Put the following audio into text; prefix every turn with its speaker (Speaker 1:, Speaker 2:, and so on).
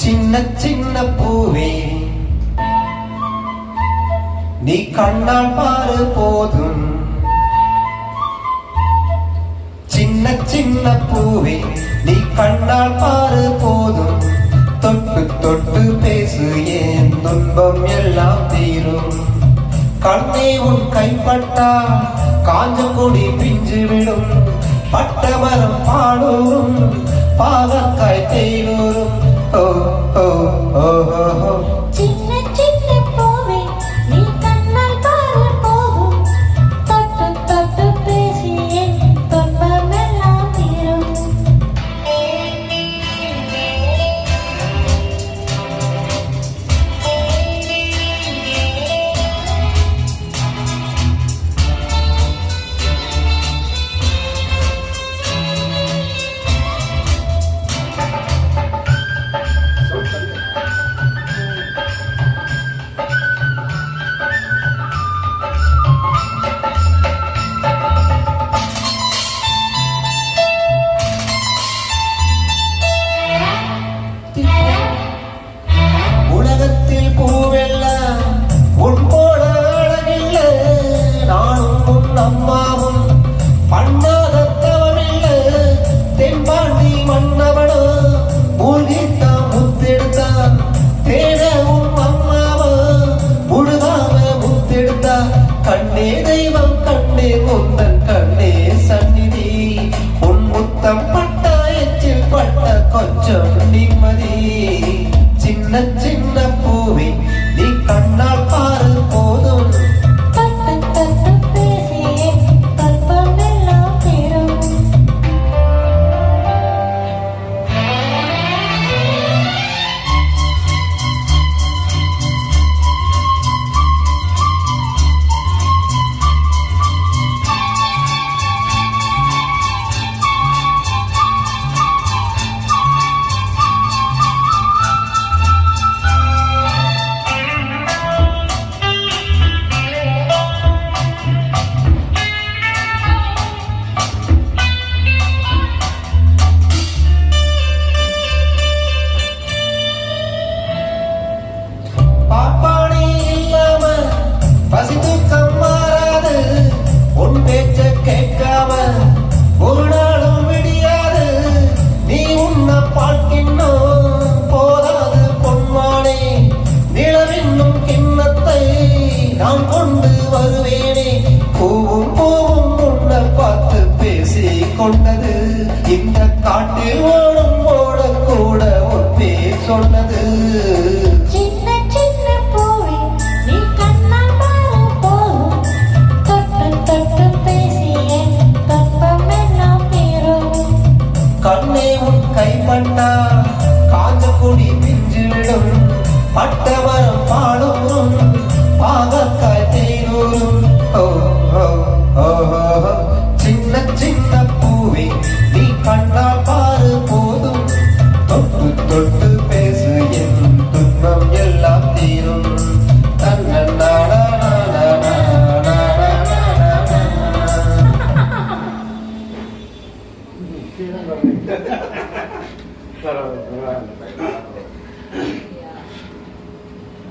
Speaker 1: சின்ன சின்ன பூவே நீ கண்ணால் பாரு போதும். சின்ன சின்ன பூவே நீ கண்ணால் பாரு போதும். தொட்டு தொட்டு பேசு ஏன் துன்பம் எல்லாம் தீரும். கண்ணே உன் கைப்பட்டா காஞ்ச கொடி பிஞ்சு விடும். பட்ட மரம் பாடூரும் பாகக்காய் தேனூரும். ஓ ஓ ஓ ஓ
Speaker 2: சின்ன சின்ன பூவே நீ கண்ணால் பாரு போதும். தொட்டு தொட்டு பேசி என் துன்பம் எல்லாம் தீரும்.
Speaker 1: உலகத்தில் பூவெல்லாம் உன் போல அழகில்ல. நானும் உன் அம்மாவும் பண்ணாத தவமில்ல. தென்பாண்டி மன்னவனோ மூழ்கித்தான் முத்தெடுத்தான். தேட உன் அம்மாவோ முழுகாம முத்தெடுத்தா. கண்ணே தெய்வம் கண்ணே முந்தன் கண்ணே சந்நிதி. உன் முத்தம் பட்ட எச்சில் பட்ட கொஞ்சம் நிம்மதி. சின்ன சின்ன பூவே நீ கண்ணால் பாரு போதும்.
Speaker 2: தொட்டு தொட்டு பேசி என் துன்பம் எல்லாம் தீரும்.
Speaker 1: பாப்பானே இல்லாம பசி தூக்கம் மாறாது. உன் பேச்ச கேட்காம ஒரு நாளும் விடியாது. நீ உன்ன பார்க்கின்னும் போதாது பொன்மானே. நிலவின்னும் கிண்ணத்தை நான் கொண்டு வருவேனே. பூவும் பூவும் உன்னை பார்த்து பேசி கொண்டது. இந்த காட்டில் ஓடும் ஓடக்கூட ஒரு பேர் சொன்னது.
Speaker 2: சின்ன சின்ன பூவே நீ கண்ணால் பாரு போதும். தொட்டு தொட்டு பேசி என் துன்பம் எல்லாம் தீரும்.
Speaker 1: கண்ணே உன் கைப்பட்டா காஞ்ச கொடி பிஞ்சு விடும். பட்ட மரம் பாடும் பாகக்காய் தேனூரும். ஓ ஓ ஓ ஓ சின்ன சின்ன பூவே நீ கண்ணால் பாரு போதும். தொட்டு தொட்டு பேசு என் துன்பம் எல்லாம் தீரும்.
Speaker 3: Claro,